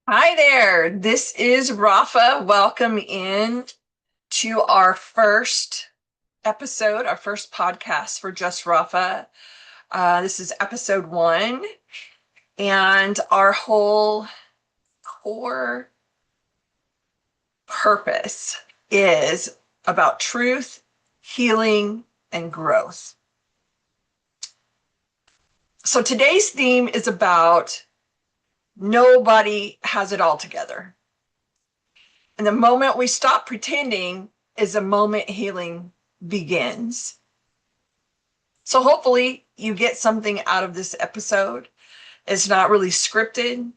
Hi there. This is Rafa. Welcome in to our first episode, our first podcast for Just Rafa. This is episode one, and our whole core purpose is about truth, healing, and growth. So today's theme is about nobody has it all together. And the moment we stop pretending is the moment healing begins. So hopefully you get something out of this episode. It's not really scripted.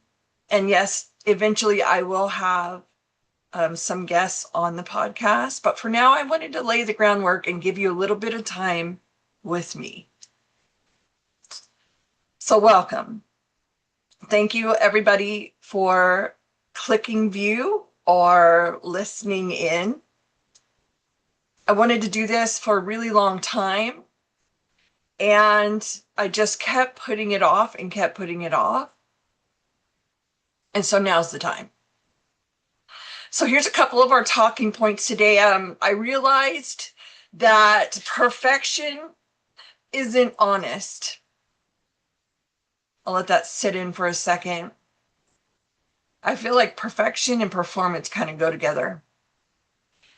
And yes, eventually I will have some guests on the podcast. But for now, I wanted to lay the groundwork and give you a little bit of time with me. So welcome. Thank you, everybody, for clicking view or listening in. I wanted to do this for a really long time, and I just kept putting it off and kept putting it off. And so now's the time. So here's a couple of our talking points today. I realized that perfection isn't honest. I'll let that sit in for a second. I feel like perfection and performance kind of go together.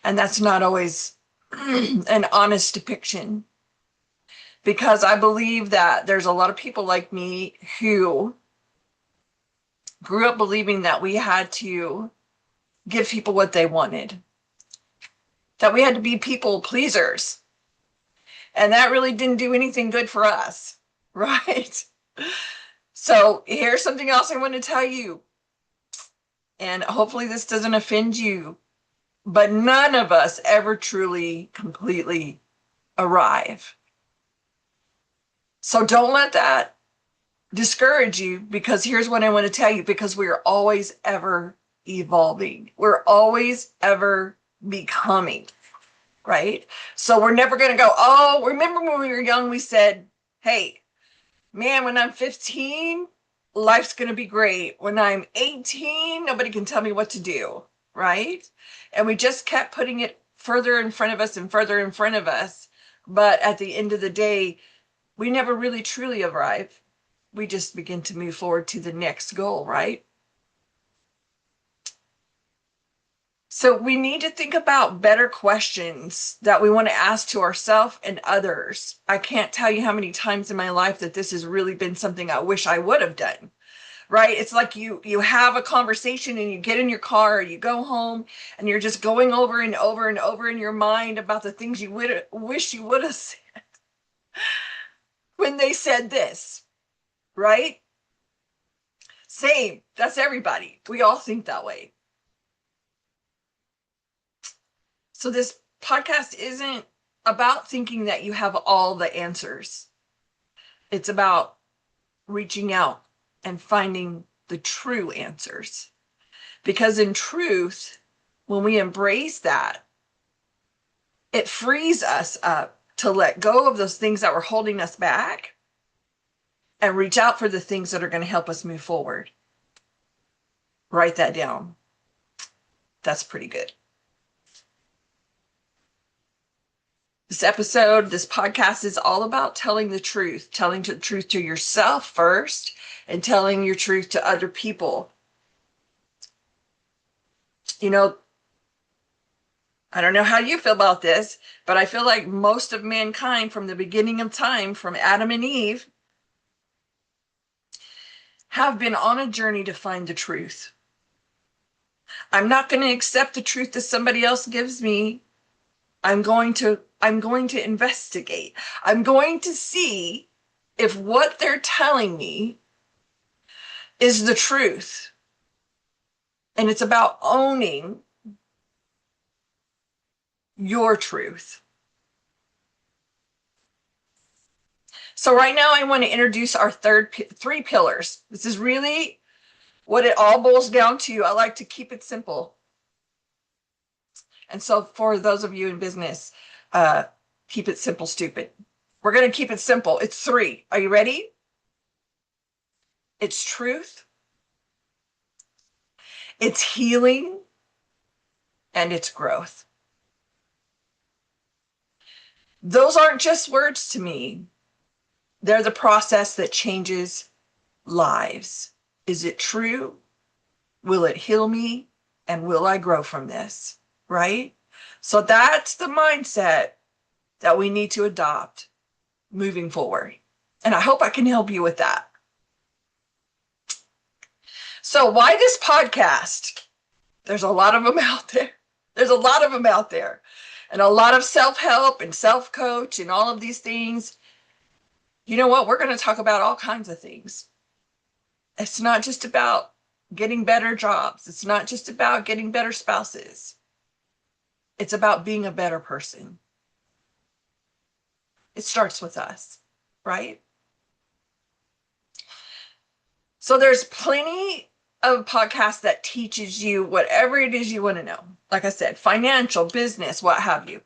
And that's not always an honest depiction, because I believe that there's a lot of people like me who grew up believing that we had to give people what they wanted, that we had to be people pleasers. And that really didn't do anything good for us, right? So here's something else I want to tell you. And hopefully this doesn't offend you, but none of us ever truly, completely arrive. So don't let that discourage you, because here's what I want to tell you, because we are always ever evolving. We're always ever becoming, right? So we're never going to go, oh, remember when we were young, we said, hey, man, when I'm 15, life's going to be great. When I'm 18, nobody can tell me what to do, right? And we just kept putting it further in front of us and further in front of us. But at the end of the day, we never really truly arrive. We just begin to move forward to the next goal, right? So we need to think about better questions that we want to ask to ourselves and others. I can't tell you how many times in my life that this has really been something I wish I would have done, right? It's like you have a conversation and you get in your car or you go home and you're just going over and over and over in your mind about the things you would wish you would have said when they said this, right? Same. That's everybody. We all think that way. So this podcast isn't about thinking that you have all the answers. It's about reaching out and finding the true answers. Because in truth, when we embrace that, it frees us up to let go of those things that were holding us back and reach out for the things that are going to help us move forward. Write that down. That's pretty good. This podcast is all about telling the truth, telling the truth to yourself first, and telling your truth to other people. You know, I don't know how you feel about this, but I feel like most of mankind from the beginning of time, from Adam and Eve, have been on a journey to find the truth. I'm not going to accept the truth that somebody else gives me. I'm going to investigate. I'm going to see if what they're telling me is the truth. And it's about owning your truth. So right now I want to introduce our three pillars. This is really what it all boils down to. I like to keep it simple. And so for those of you in business, keep it simple, stupid. We're going to keep it simple. It's three. Are you ready? It's truth, It's healing and it's growth. Those aren't just words to me. They're the process that changes lives. Is it true? Will it heal me? And will I grow from this? Right? So that's the mindset that we need to adopt moving forward. And I hope I can help you with that. So why this podcast? There's a lot of them out there. There's a lot of them out there. And a lot of self-help and self-coach and all of these things. You know what? We're going to talk about all kinds of things. It's not just about getting better jobs. It's not just about getting better spouses. It's about being a better person. It starts with us, right? So there's plenty of podcasts that teaches you whatever it is you want to know. Like I said, financial, business, what have you.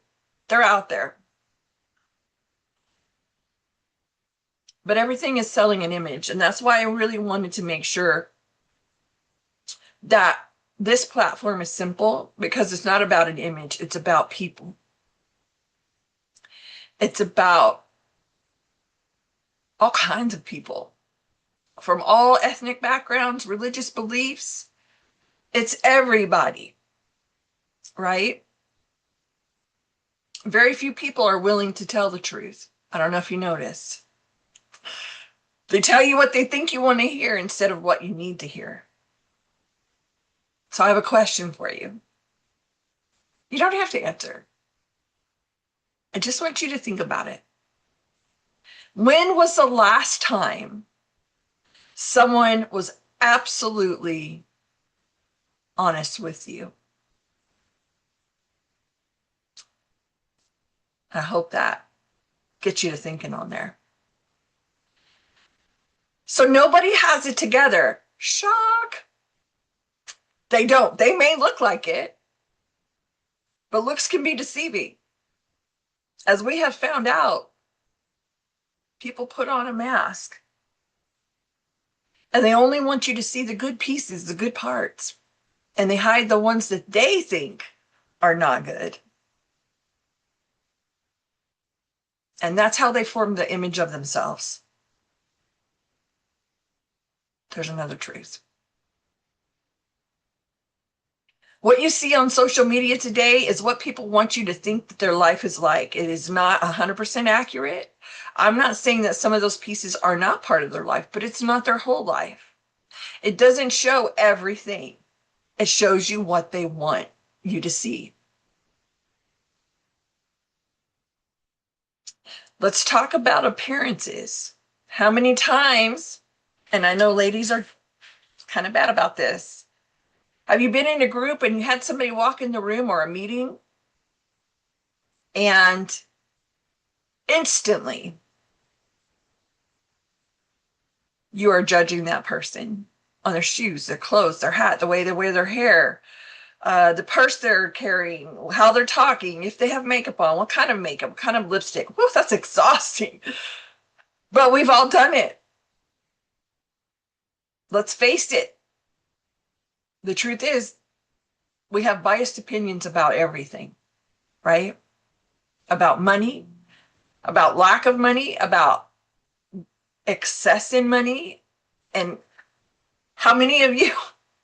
They're out there. But everything is selling an image. And that's why I really wanted to make sure that this platform is simple, because it's not about an image. It's about people. It's about all kinds of people from all ethnic backgrounds, religious beliefs. It's everybody, right? Very few people are willing to tell the truth. I don't know if you notice. They tell you what they think you want to hear instead of what you need to hear. So I have a question for you. You don't have to answer. I just want you to think about it. When was the last time someone was absolutely honest with you? I hope that gets you to thinking on there. So nobody has it together. Shock. They don't. They may look like it, but looks can be deceiving. As we have found out, people put on a mask and they only want you to see the good pieces, the good parts, and they hide the ones that they think are not good. And that's how they form the image of themselves. There's another truth. What you see on social media today is what people want you to think that their life is like. It is not 100% accurate. I'm not saying that some of those pieces are not part of their life, but it's not their whole life. It doesn't show everything. It shows you what they want you to see. Let's talk about appearances. How many times, and I know ladies are kind of bad about this, have you been in a group and you had somebody walk in the room or a meeting and instantly you are judging that person on their shoes, their clothes, their hat, the way they wear their hair, the purse they're carrying, how they're talking, if they have makeup on, what kind of makeup, what kind of lipstick. Whew, that's exhausting. But we've all done it. Let's face it. The truth is, we have biased opinions about everything, right? About money, about lack of money, about excess in money. And how many of you,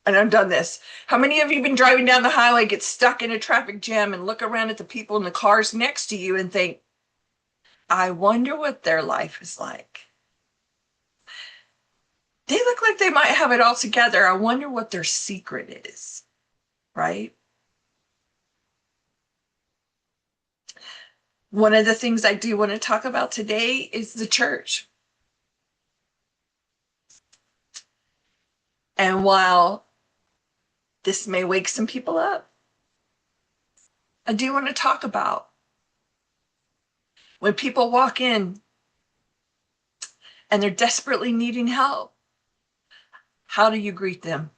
and I've done this, how many of you been driving down the highway, get stuck in a traffic jam and look around at the people in the cars next to you and think, I wonder what their life is like. They look like they might have it all together. I wonder what their secret is, right? One of the things I do want to talk about today is the church. And while this may wake some people up, I do want to talk about when people walk in and they're desperately needing help. How do you greet them?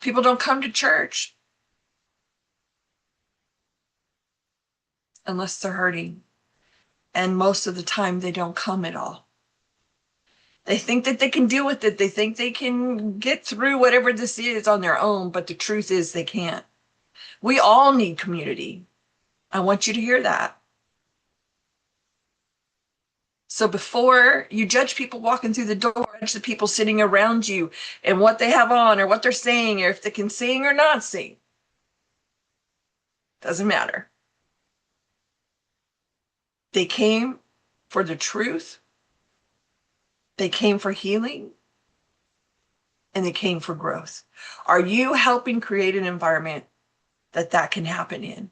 People don't come to church unless they're hurting. And most of the time, they don't come at all. They think that they can deal with it. They think they can get through whatever this is on their own, but the truth is they can't. We all need community. I want you to hear that. So before you judge people walking through the door, judge the people sitting around you and what they have on or what they're saying or if they can sing or not sing. Doesn't matter. They came for the truth. They came for healing. And they came for growth. Are you helping create an environment that can happen in?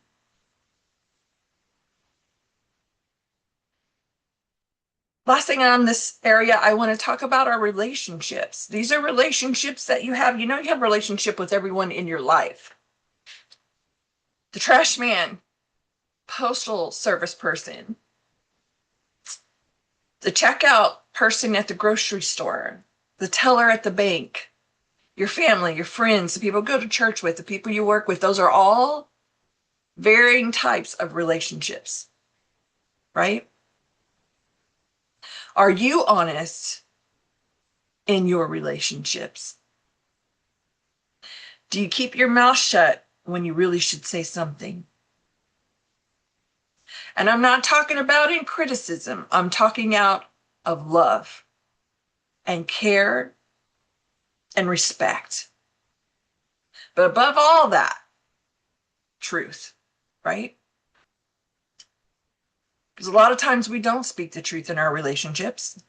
Last thing on this area, I want to talk about our relationships. These are relationships that you have. You know, you have a relationship with everyone in your life. The trash man, postal service person, the checkout person at the grocery store, the teller at the bank, your family, your friends, the people you go to church with, the people you work with. Those are all varying types of relationships, right? Are you honest in your relationships? Do you keep your mouth shut when you really should say something? And I'm not talking about in criticism. I'm talking out of love and care and respect. But above all that, truth, right? Because a lot of times we don't speak the truth in our relationships.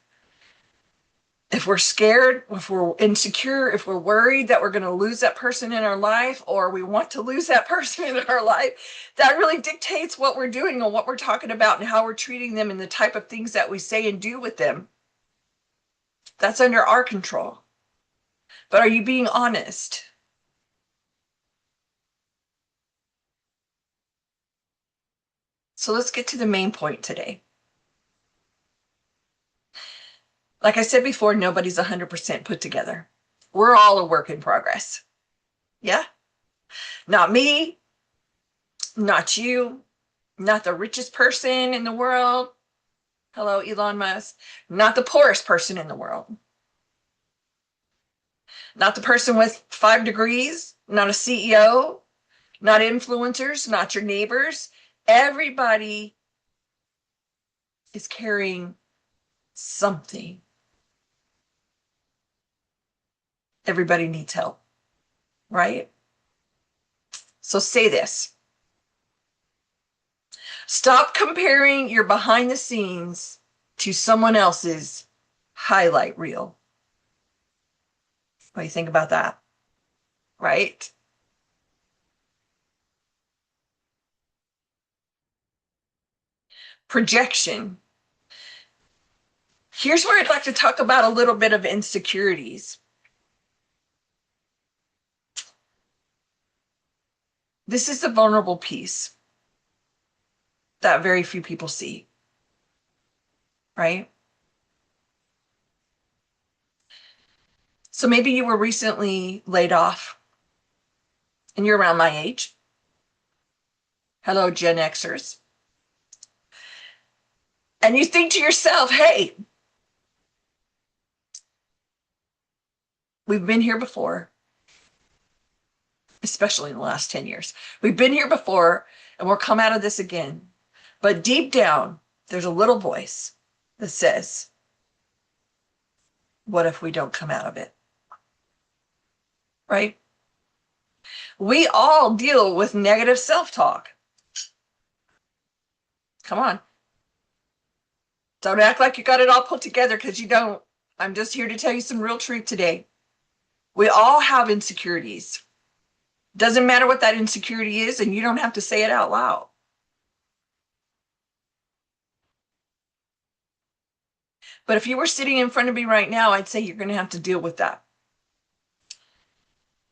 If we're scared, if we're insecure, if we're worried that we're going to lose that person in our life, or we want to lose that person in our life, that really dictates what we're doing and what we're talking about and how we're treating them and the type of things that we say and do with them. That's under our control. But are you being honest? So let's get to the main point today. Like I said before, nobody's 100% put together. We're all a work in progress. Yeah? Not me, not you, not the richest person in the world. Hello, Elon Musk. Not the poorest person in the world. Not the person with 5 degrees, not a CEO, not influencers, not your neighbors. Everybody is carrying something. Everybody needs help, right? So say this. Stop comparing your behind the scenes to someone else's highlight reel. What do you think about that? Right? Projection. Here's where I'd like to talk about a little bit of insecurities. This is the vulnerable piece that very few people see, right? So maybe you were recently laid off and you're around my age. Hello, Gen Xers. And you think to yourself, hey, we've been here before, especially in the last 10 years. We've been here before and we'll come out of this again. But deep down, there's a little voice that says, what if we don't come out of it? Right? We all deal with negative self-talk. Come on. Don't act like you got it all put together because you don't. I'm just here to tell you some real truth today. We all have insecurities. Doesn't matter what that insecurity is, and you don't have to say it out loud. But if you were sitting in front of me right now, I'd say you're going to have to deal with that.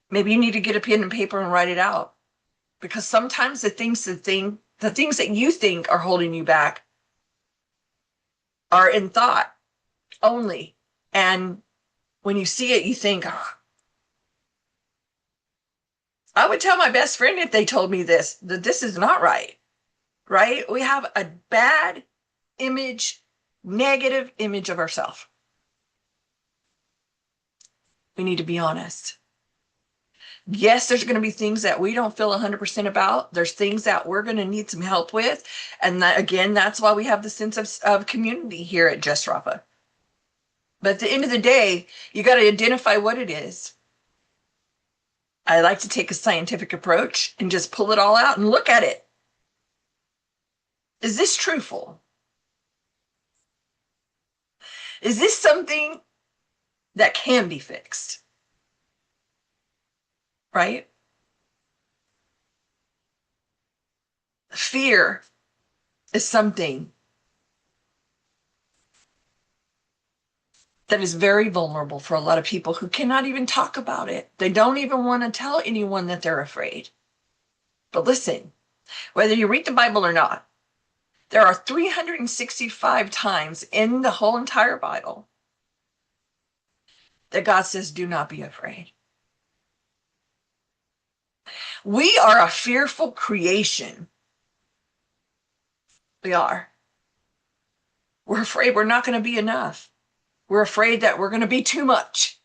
Maybe you need to get a pen and paper and write it out. Because sometimes the things that you think are holding you back are in thought only. And when you see it, you think, oh, I would tell my best friend if they told me this, that this is not right, right? We have a bad image, negative image of ourselves. We need to be honest. Yes, there's going to be things that we don't feel 100% about. There's things that we're going to need some help with. And that, again, that's why we have the sense of community here at JustRafa. But at the end of the day, you got to identify what it is. I like to take a scientific approach and just pull it all out and look at it. Is this truthful? Is this something that can be fixed? Right? Fear is something that is very vulnerable for a lot of people who cannot even talk about it. They don't even want to tell anyone that they're afraid. But listen, whether you read the Bible or not, there are 365 times in the whole entire Bible that God says, do not be afraid. We are a fearful creation. We are. We're afraid we're not going to be enough. We're afraid that we're going to be too much.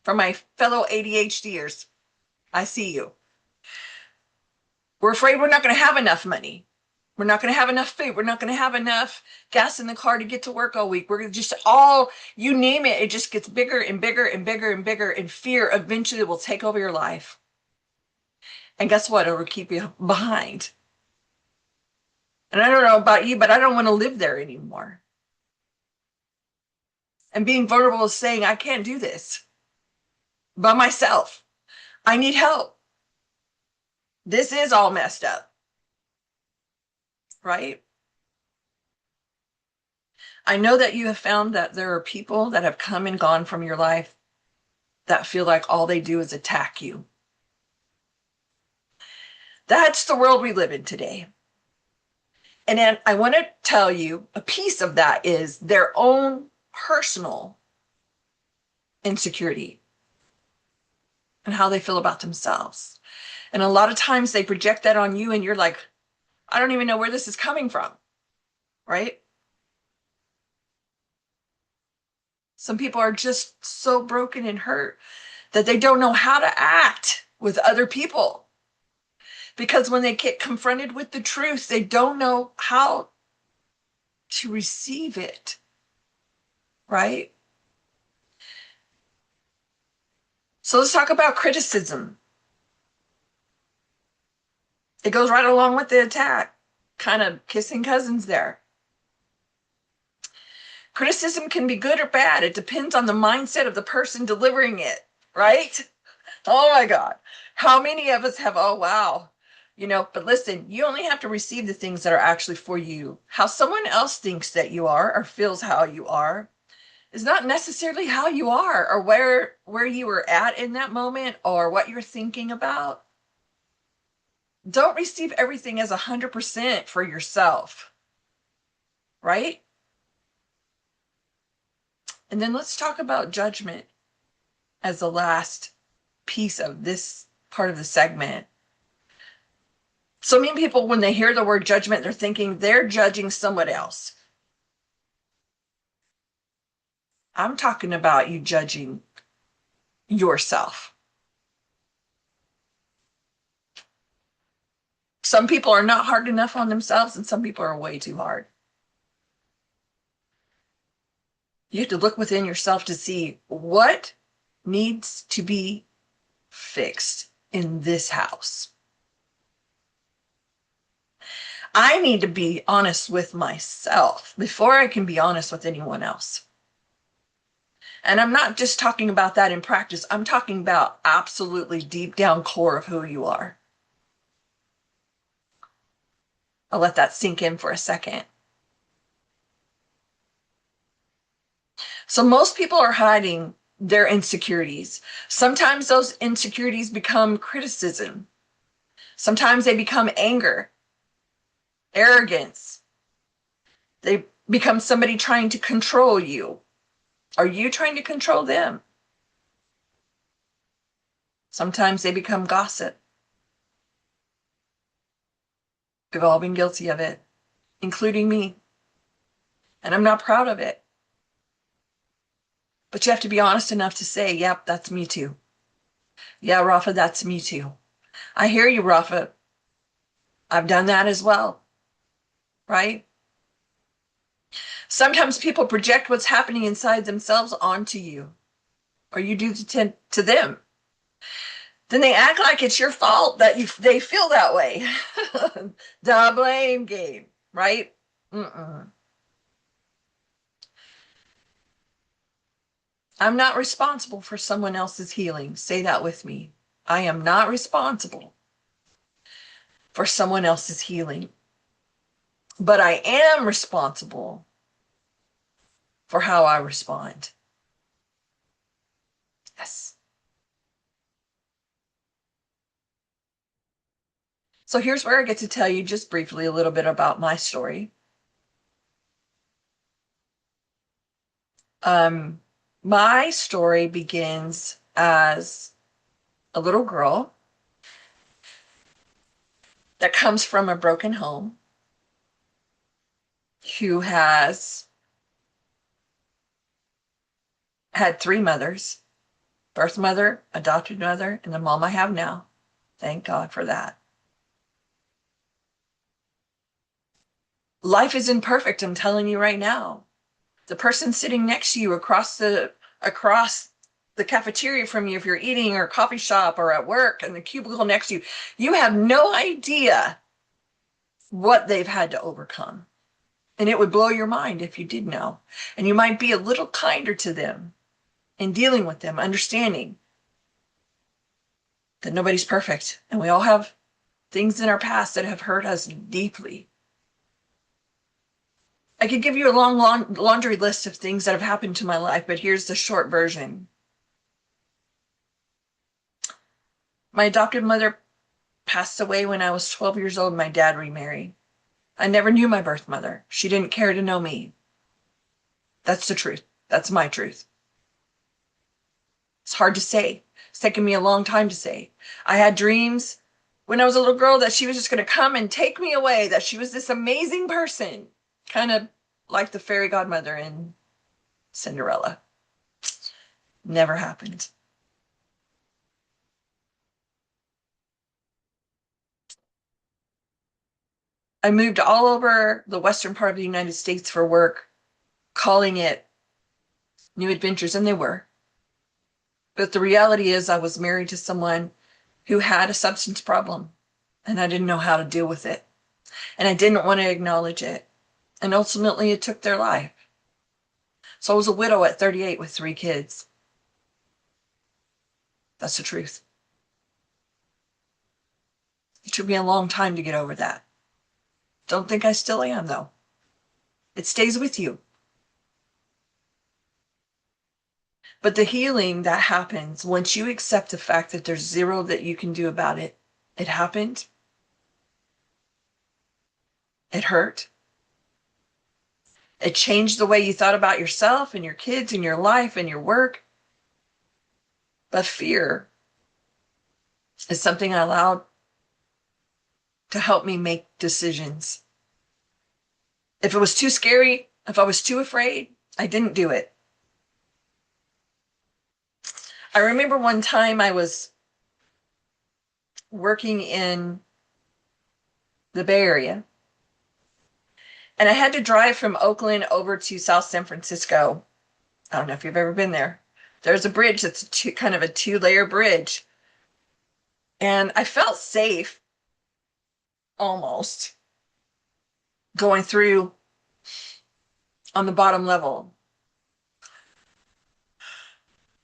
For my fellow ADHDers, I see you. We're afraid we're not going to have enough money. We're not going to have enough food. We're not going to have enough gas in the car to get to work all week. We're just all, you name it, it just gets bigger and bigger and bigger and bigger. And fear eventually will take over your life. And guess what? It will keep you behind. And I don't know about you, but I don't want to live there anymore. And being vulnerable is saying, I can't do this by myself. I need help. This is all messed up. Right? I know that you have found that there are people that have come and gone from your life that feel like all they do is attack you. That's the world we live in today. And then I want to tell you a piece of that is their own personal insecurity and how they feel about themselves. And a lot of times they project that on you and you're like, I don't even know where this is coming from, right? Some people are just so broken and hurt that they don't know how to act with other people. Because when they get confronted with the truth, they don't know how to receive it, right? So let's talk about criticism. It goes right along with the attack, kind of kissing cousins there. Criticism can be good or bad. It depends on the mindset of the person delivering it, right? Oh my God. How many of us have, oh wow. But listen, you only have to receive the things that are actually for you. How someone else thinks that you are or feels how you are is not necessarily how you are or where you were at in that moment or what you're thinking about. Don't receive everything as 100% for yourself, right? And then let's talk about judgment as the last piece of this part of the segment. So many people, when they hear the word judgment, they're thinking they're judging someone else. I'm talking about you judging yourself. Some people are not hard enough on themselves, and some people are way too hard. You have to look within yourself to see what needs to be fixed in this house. I need to be honest with myself before I can be honest with anyone else. And I'm not just talking about that in practice. I'm talking about absolutely deep down core of who you are. I'll let that sink in for a second. So most people are hiding their insecurities. Sometimes those insecurities become criticism. Sometimes they become anger, arrogance. They become somebody trying to control you. Are you trying to control them? Sometimes they become gossip. We've all been guilty of it, including me. And I'm not proud of it. But you have to be honest enough to say, yep, that's me too. Yeah, Rafa, that's me too. I hear you, Rafa. I've done that as well, right? Sometimes people project what's happening inside themselves onto you, or you do to them. Then they act like it's your fault that they feel that way. The blame game, right? Mm-mm. I'm not responsible for someone else's healing. Say that with me. I am not responsible for someone else's healing, but I am responsible for how I respond. Yes. So here's where I get to tell you just briefly a little bit about my story. My story begins as a little girl that comes from a broken home who has had three mothers: birth mother, adopted mother, and the mom I have now. Thank God for that. Life isn't perfect, I'm telling you right now. The person sitting next to you across the cafeteria from you, if you're eating or a coffee shop or at work, and the cubicle next to you, you have no idea what they've had to overcome. And it would blow your mind if you did know. And you might be a little kinder to them in dealing with them, understanding that nobody's perfect. And we all have things in our past that have hurt us deeply. I could give you a long laundry list of things that have happened to my life, but here's the short version. My adopted mother passed away when I was 12 years old. My dad remarried. I never knew my birth mother. She didn't care to know me. That's the truth. That's my truth. It's hard to say. It's taken me a long time to say. I had dreams when I was a little girl that she was just going to come and take me away, that she was this amazing person, kind of like the fairy godmother in Cinderella. Never happened. I moved all over the western part of the United States for work, calling it new adventures, and they were. But the reality is I was married to someone who had a substance problem, and I didn't know how to deal with it. And I didn't want to acknowledge it. And ultimately, it took their life. So I was a widow at 38 with three kids. That's the truth. It took me a long time to get over that. Don't think I still am, though. It stays with you. But the healing that happens once you accept the fact that there's zero that you can do about it, it happened. It hurt. It changed the way you thought about yourself and your kids and your life and your work. But fear is something I allowed to help me make decisions. If it was too scary, if I was too afraid, I didn't do it. I remember one time I was working in the Bay Area, and I had to drive from Oakland over to South San Francisco. I don't know if you've ever been there. There's a bridge that's kind of a two-layer bridge. And I felt safe, almost, going through on the bottom level.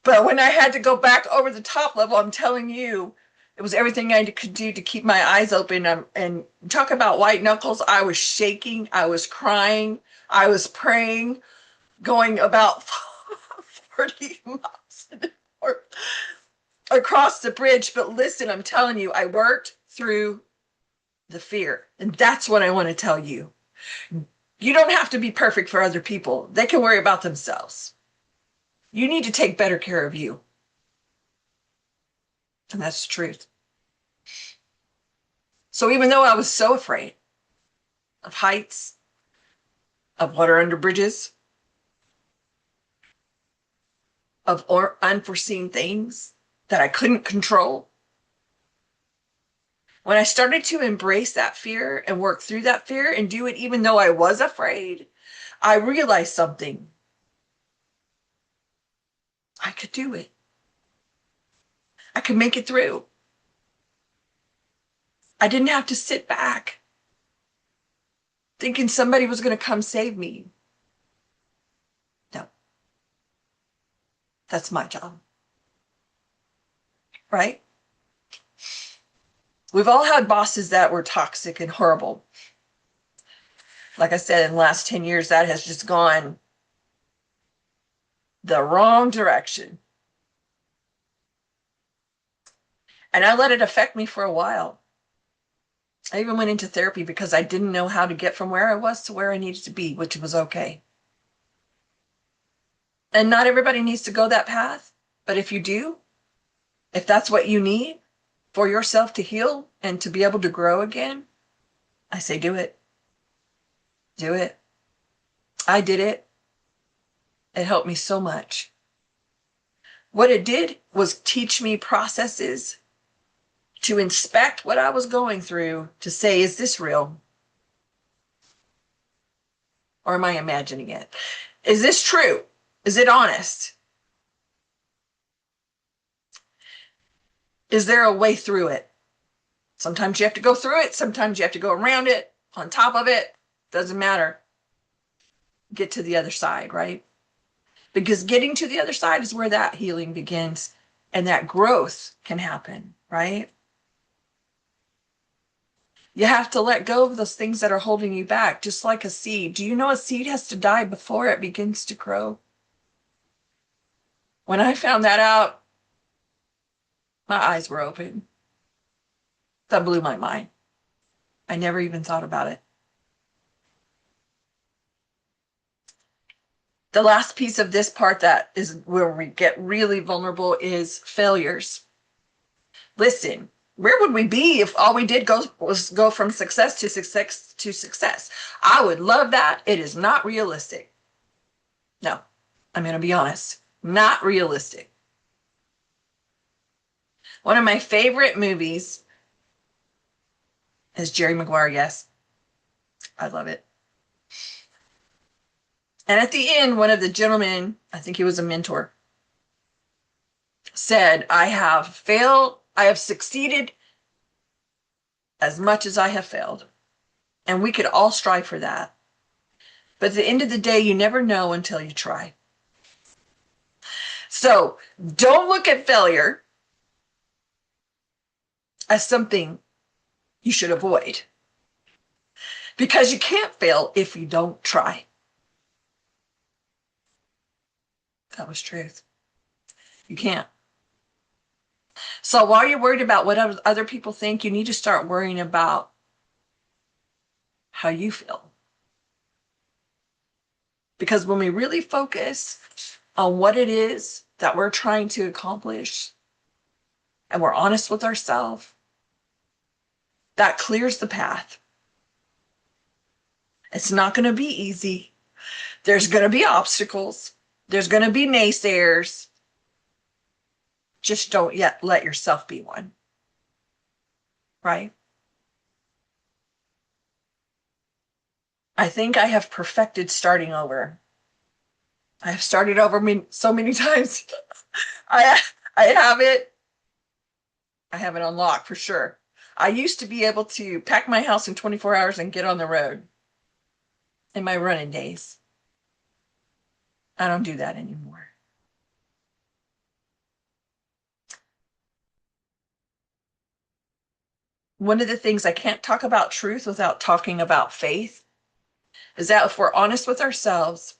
But when I had to go back over the top level, I'm telling you, it was everything I could do to keep my eyes open. And talk about white knuckles. I was shaking. I was crying. I was praying, going about 40 miles an hour across the bridge. But listen, I'm telling you, I worked through the fear. And that's what I want to tell you. You don't have to be perfect for other people. They can worry about themselves. You need to take better care of you. And that's the truth. So even though I was so afraid of heights, of water under bridges, of unforeseen things that I couldn't control. When I started to embrace that fear and work through that fear and do it even though I was afraid, I realized something. I could do it. I could make it through. I didn't have to sit back thinking somebody was going to come save me. No, that's my job. Right? We've all had bosses that were toxic and horrible. Like I said, in the last 10 years, that has just gone the wrong direction. And I let it affect me for a while. I even went into therapy because I didn't know how to get from where I was to where I needed to be, which was okay. And not everybody needs to go that path. But if you do, if that's what you need for yourself to heal and to be able to grow again, I say do it. Do it. I did it. It helped me so much. What it did was teach me processes to inspect what I was going through, to say, is this real? Or am I imagining it? Is this true? Is it honest? Is there a way through it? Sometimes you have to go through it. Sometimes you have to go around it, on top of it. Doesn't matter. Get to the other side, right? Because getting to the other side is where that healing begins and that growth can happen, right? You have to let go of those things that are holding you back, just like a seed. Do you know a seed has to die before it begins to grow? When I found that out, my eyes were open. That blew my mind. I never even thought about it. The last piece of this part that is where we get really vulnerable is failures. Listen, where would we be if all we did was go from success to success to success? I would love that. It is not realistic. No, I'm going to be honest. Not realistic. One of my favorite movies is Jerry Maguire. Yes, I love it. And at the end, one of the gentlemen, I think he was a mentor, said, I have succeeded as much as I have failed. And we could all strive for that. But at the end of the day, you never know until you try. So don't look at failure as something you should avoid. Because you can't fail if you don't try. That was truth. You can't. So while you're worried about what other people think, you need to start worrying about how you feel. Because when we really focus on what it is that we're trying to accomplish, and we're honest with ourselves, that clears the path. It's not going to be easy. There's going to be obstacles. There's going to be naysayers. Just don't yet let yourself be one. Right? I think I have perfected starting over. I have started over so many times. I have it. I have it unlocked for sure. I used to be able to pack my house in 24 hours and get on the road in my running days. I don't do that anymore. One of the things I can't talk about truth without talking about faith is that if we're honest with ourselves,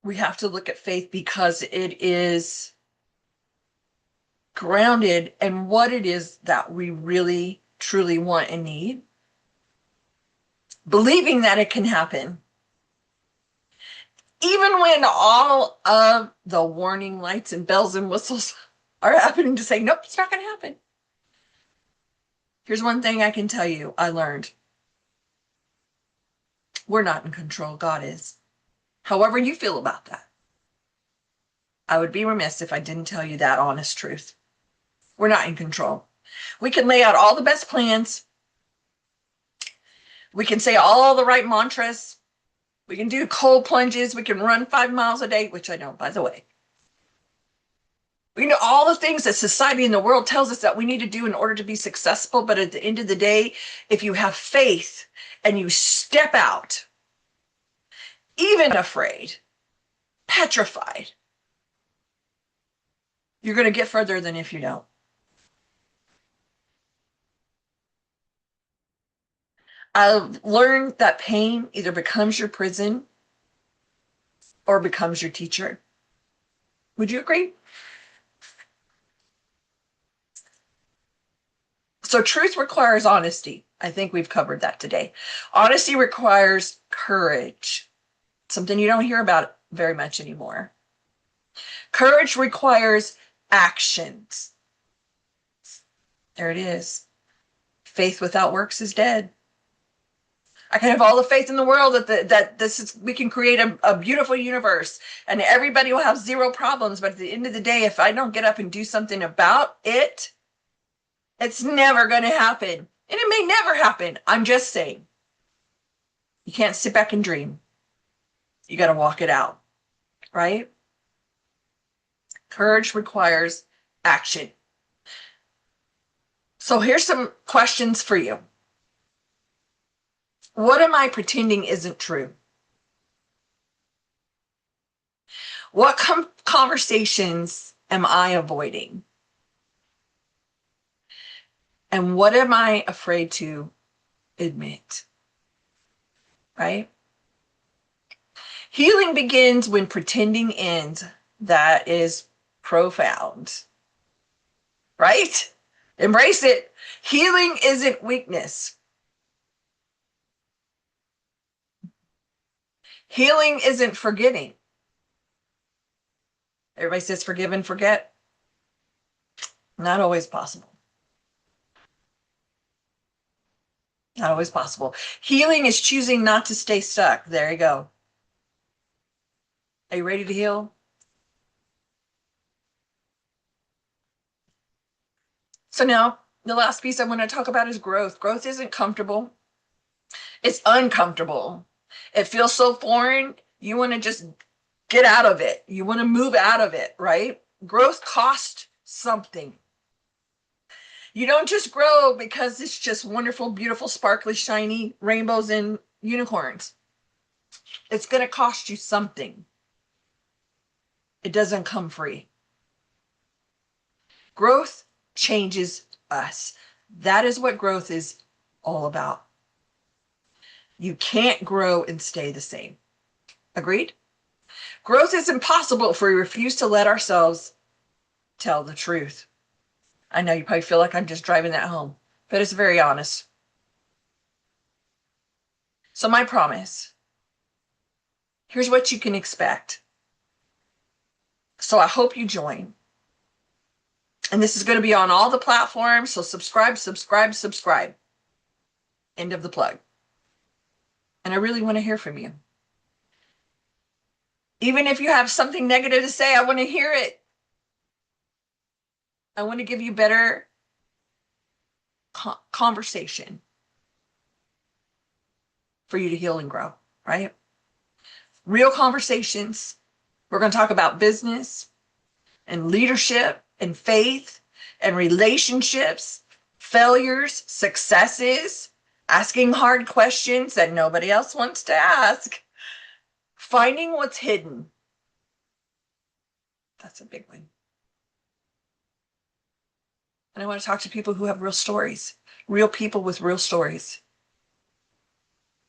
we have to look at faith because it is grounded in what it is that we really, truly want and need. Believing that it can happen. Even when all of the warning lights and bells and whistles are happening to say, nope, it's not going to happen. Here's one thing I can tell you I learned. We're not in control. God is. However you feel about that, I would be remiss if I didn't tell you that honest truth. We're not in control. We can lay out all the best plans. We can say all the right mantras. We can do cold plunges. We can run 5 miles a day, which I don't, by the way. We can do all the things that society and the world tells us that we need to do in order to be successful. But at the end of the day, if you have faith and you step out, even afraid, petrified, you're going to get further than if you don't. I've learned that pain either becomes your prison or becomes your teacher. Would you agree? So truth requires honesty. I think we've covered that today. Honesty requires courage, something you don't hear about very much anymore. Courage requires actions. There it is. Faith without works is dead. I can have all the faith in the world that we can create a beautiful universe and everybody will have zero problems. But at the end of the day, if I don't get up and do something about it, it's never going to happen. And it may never happen. I'm just saying. You can't sit back and dream. You got to walk it out, right? Courage requires action. So here's some questions for you. What am I pretending isn't true? What conversations am I avoiding? And what am I afraid to admit? Right? Healing begins when pretending ends. That is profound. Right? Embrace it. Healing isn't weakness. Healing isn't forgetting. Everybody says forgive and forget. Not always possible. Not always possible. Healing is choosing not to stay stuck. There you go. Are you ready to heal? So now, the last piece I want to talk about is growth. Growth isn't comfortable. It's uncomfortable. It feels so foreign. You want to just get out of it. You want to move out of it, right? Growth costs something. You don't just grow because it's just wonderful, beautiful, sparkly, shiny rainbows and unicorns. It's going to cost you something. It doesn't come free. Growth changes us. That is what growth is all about. You can't grow and stay the same. Agreed? Growth is impossible if we refuse to let ourselves tell the truth. I know you probably feel like I'm just driving that home, but it's very honest. So my promise, here's what you can expect. So I hope you join. And this is going to be on all the platforms. So subscribe. End of the plug. And I really want to hear from you. Even if you have something negative to say, I want to hear it. I want to give you better conversation for you to heal and grow, right? Real conversations. We're going to talk about business and leadership and faith and relationships, failures, successes, asking hard questions that nobody else wants to ask, finding what's hidden. That's a big one. And I want to talk to people who have real stories, real people with real stories.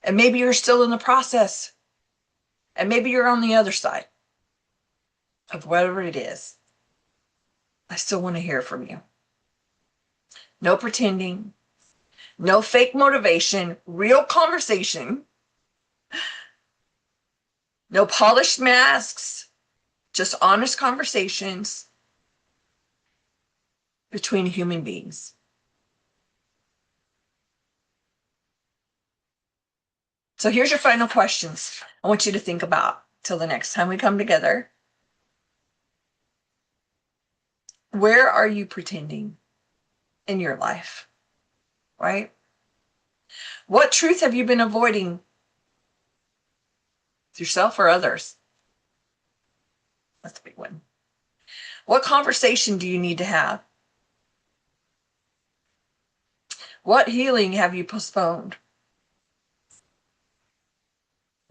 And maybe you're still in the process. And maybe you're on the other side of whatever it is. I still want to hear from you. No pretending, no fake motivation, real conversation, no polished masks, just honest conversations between human beings. So here's your final questions I want you to think about till the next time we come together. Where are you pretending in your life, right? What truth have you been avoiding with yourself or others? That's a big one. What conversation do you need to have? What healing have you postponed?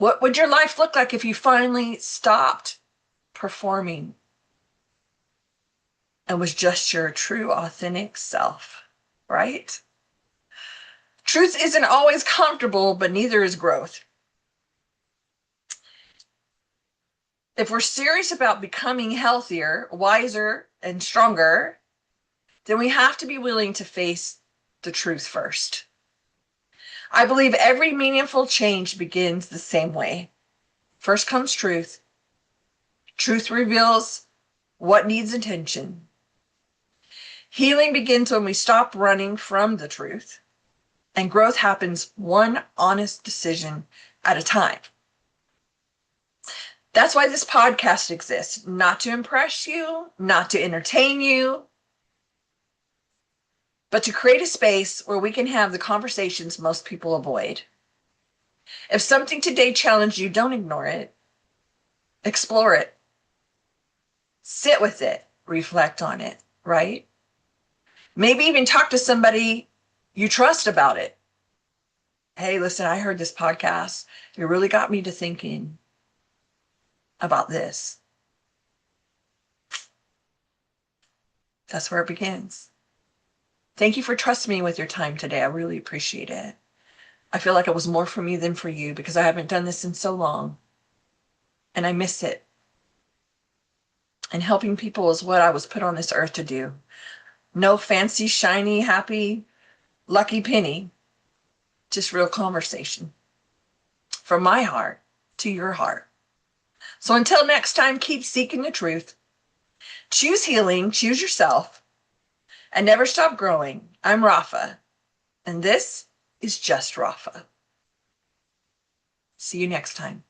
What would your life look like if you finally stopped performing and was just your true, authentic self, right? Truth isn't always comfortable, but neither is growth. If we're serious about becoming healthier, wiser, and stronger, then we have to be willing to face the truth first. I believe every meaningful change begins the same way. First comes truth. Truth reveals what needs attention. Healing begins when we stop running from the truth, and growth happens one honest decision at a time. That's why this podcast exists, not to impress you, not to entertain you, but to create a space where we can have the conversations most people avoid. If something today challenged you, don't ignore it. Explore it. Sit with it. Reflect on it, right? Maybe even talk to somebody you trust about it. Hey, listen, I heard this podcast. It really got me to thinking about this. That's where it begins. Thank you for trusting me with your time today. I really appreciate it. I feel like it was more for me than for you because I haven't done this in so long. And I miss it. And helping people is what I was put on this earth to do. No fancy, shiny, happy, lucky penny. Just real conversation. From my heart to your heart. So until next time, keep seeking the truth. Choose healing, choose yourself, and never stop growing. I'm Rafa, and this is Just Rafa. See you next time.